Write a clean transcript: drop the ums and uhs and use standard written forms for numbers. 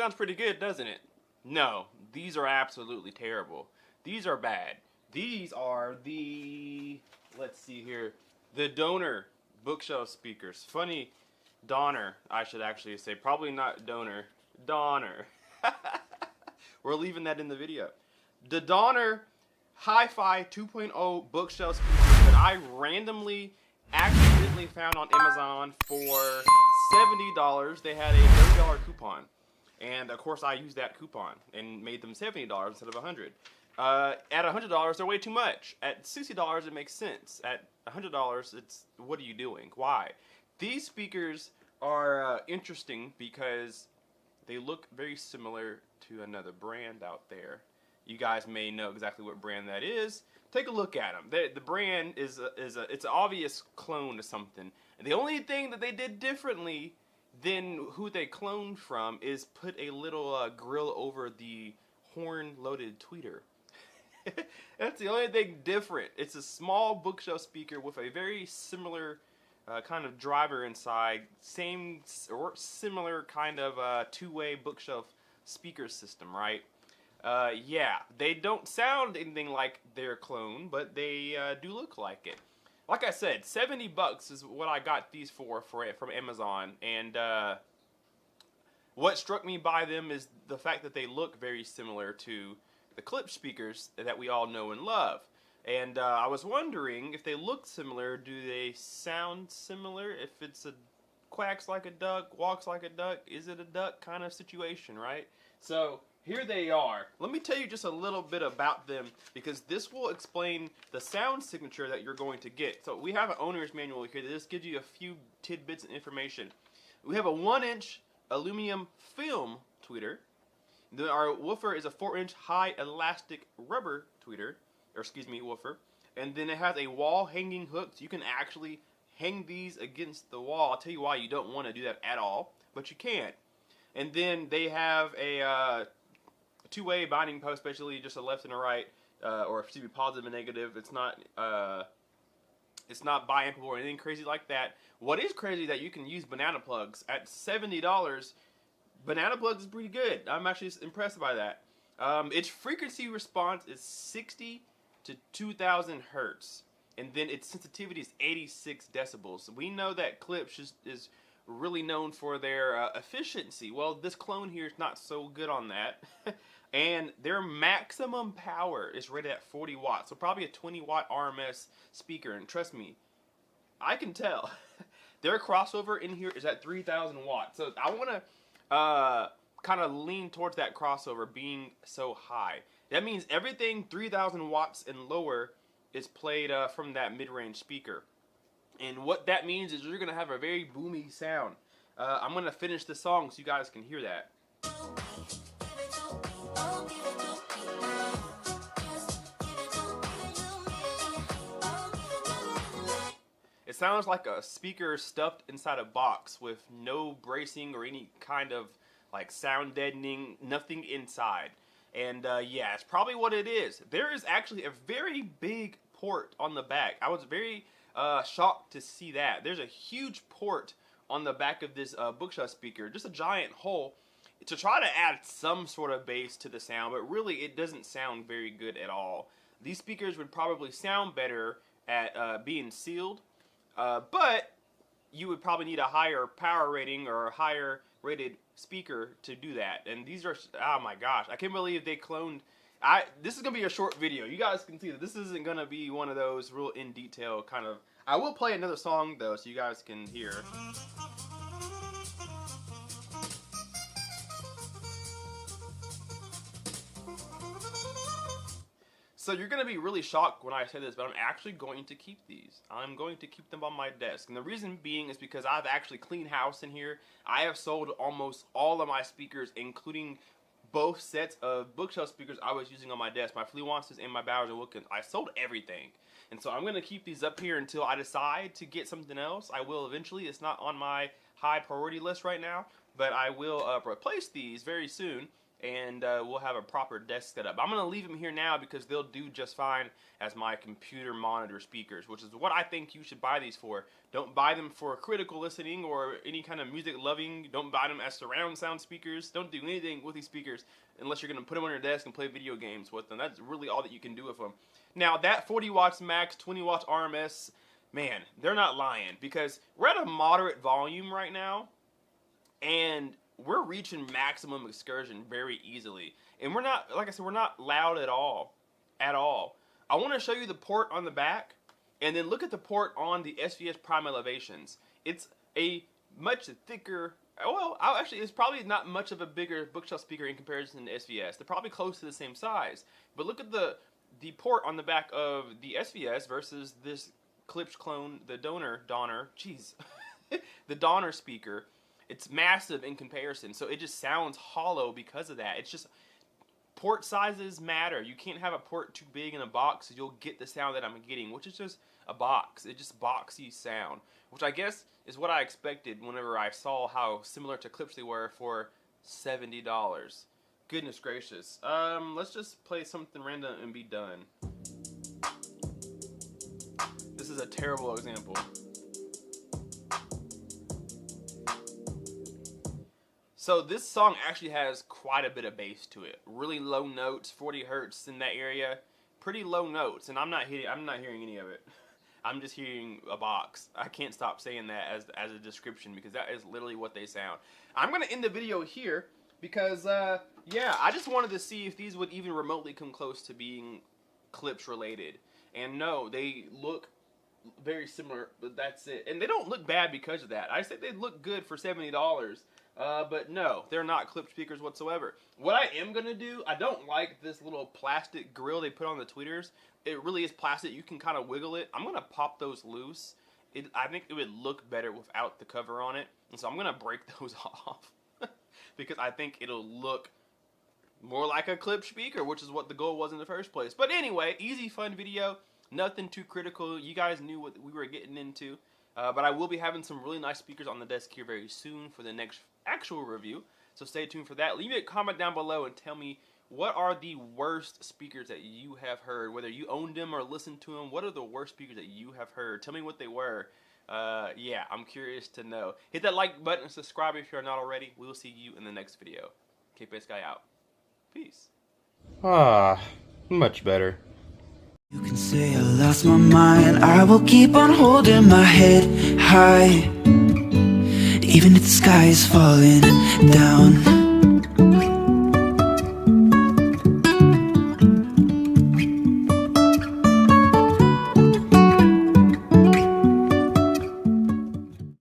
Sounds pretty good, doesn't it? No, these are absolutely terrible. These are bad. These are the, let's see here, the donor bookshelf speakers. Funny, Donner, I should actually say. Probably not donor, Donner. We're leaving that in the video. The Donner Hi-Fi 2.0 bookshelf speakers that I randomly, accidentally found on Amazon for $70. They had a $30 coupon. And of course I used that coupon and made them $70 instead of $100. At $100, they're way too much. At $60, it makes sense. At $100, it's, what are you doing? Why? These speakers are interesting because they look very similar to another brand out there. You guys may know exactly what brand that is. Take a look at them. The brand it's an obvious clone to something. And the only thing that they did differently than who they cloned from is put a little grill over the horn-loaded tweeter. That's the only thing different. It's a small bookshelf speaker with a very similar kind of driver inside. Same or similar kind of two-way bookshelf speaker system, right? Yeah, they don't sound anything like their clone, but they do look like it. Like I said, $70 is what I got these for it from Amazon, and what struck me by them is the fact that they look very similar to the Klipsch speakers that we all know and love. And I was wondering, if they look similar, do they sound similar? If it's a quacks like a duck, walks like a duck, is it a duck kind of situation, right? So here they are. Let me tell you just a little bit about them, because this will explain the sound signature that you're going to get. So we have an owner's manual here that just gives you a few tidbits of information. We have a 1-inch aluminum film tweeter. Then our woofer is a 4-inch high elastic rubber tweeter, or excuse me, woofer. And then it has a wall hanging hook, so you can actually hang these against the wall. I'll tell you why you don't want to do that at all, but you can. And then they have a two-way binding post, basically just a left and a right, or excuse me, positive and negative. It's not biampable or anything crazy like that. What is crazy is that you can use banana plugs at $70. Banana plugs is pretty good. I'm actually impressed by that. Its frequency response is 60 to 2000 hertz, and then its sensitivity is 86 decibels. We know that Klipsch is really known for their efficiency. Well, this clone here is not so good on that. And their maximum power is rated at 40 watts, so probably a 20 watt RMS speaker. And trust me, I can tell. Their crossover in here is at 3000 watts. So I want to kind of lean towards that crossover being so high. That means everything 3000 watts and lower is played from that mid-range speaker. And what that means is you're going to have a very boomy sound. I'm going to finish the song so you guys can hear that. It sounds like a speaker stuffed inside a box with no bracing or any kind of like sound deadening, nothing inside. And yeah, it's probably what it is. There is actually a very big port on the back. I was very shocked to see that. There's a huge port on the back of this bookshelf speaker, just a giant hole to try to add some sort of bass to the sound, but really it doesn't sound very good at all. These speakers would probably sound better at being sealed, but you would probably need a higher power rating or a higher rated speaker to do that. And these are, oh my gosh, I can't believe they cloned. This is going to be a short video. You guys can see that this isn't going to be one of those real in detail kind of. I will play another song though so you guys can hear. So you're going to be really shocked when I say this, but I'm actually going to keep these. I'm going to keep them on my desk. And the reason being is because I've actually cleaned house in here. I have sold almost all of my speakers, including both sets of bookshelf speakers I was using on my desk, my Fleewances and my Bowers & Wilkins. I sold everything. And so I'm going to keep these up here until I decide to get something else. I will eventually. It's not on my high priority list right now, but I will replace these very soon. and we'll have a proper desk setup. I'm going to leave them here now because they'll do just fine as my computer monitor speakers, which is what I think you should buy these for. Don't buy them for critical listening or any kind of music loving. Don't buy them as surround sound speakers. Don't do anything with these speakers unless you're going to put them on your desk and play video games with them. That's really all that you can do with them. Now, that 40 watts max, 20 watts RMS, man, they're not lying, because we're at a moderate volume right now, and we're reaching maximum excursion very easily. And we're not, like I said, we're not loud at all. At all. I want to show you the port on the back, and then look at the port on the SVS Prime Elevations. It's a much thicker, well, actually, it's probably not much of a bigger bookshelf speaker in comparison to SVS. They're probably close to the same size. But look at the port on the back of the SVS versus this Klipsch clone, the Donner, jeez, the Donner speaker. It's massive in comparison, so it just sounds hollow because of that. It's just, port sizes matter. You can't have a port too big in a box, so you'll get the sound that I'm getting, which is just a box. It's just boxy sound, which I guess is what I expected whenever I saw how similar to Klipsch they were for $70. Goodness gracious. Let's just play something random and be done. This is a terrible example. So this song actually has quite a bit of bass to it. Really low notes, 40 hertz in that area. Pretty low notes, and I'm not hearing any of it. I'm just hearing a box. I can't stop saying that as a description, because that is literally what they sound. I'm gonna end the video here because yeah, I just wanted to see if these would even remotely come close to being Klipsch related. And no, they look very similar, but that's it. And they don't look bad because of that. I said they look good for $70. But no, they're not Klipsch speakers whatsoever. What I am going to do, I don't like this little plastic grill they put on the tweeters. It really is plastic. You can kind of wiggle it. I'm going to pop those loose. I think it would look better without the cover on it. And so I'm going to break those off because I think it'll look more like a Klipsch speaker, which is what the goal was in the first place. But anyway, easy, fun video. Nothing too critical. You guys knew what we were getting into. But I will be having some really nice speakers on the desk here very soon for the next actual review. So stay tuned for that. Leave me a comment down below and tell me, what are the worst speakers that you have heard? Whether you owned them or listened to them, what are the worst speakers that you have heard? Tell me what they were. Yeah, I'm curious to know. Hit that like button and subscribe if you're not already. We will see you in the next video. Kpaceguy out. Peace. Much better. You can say I lost my mind, I will keep on holding my head high, even if the sky is falling down.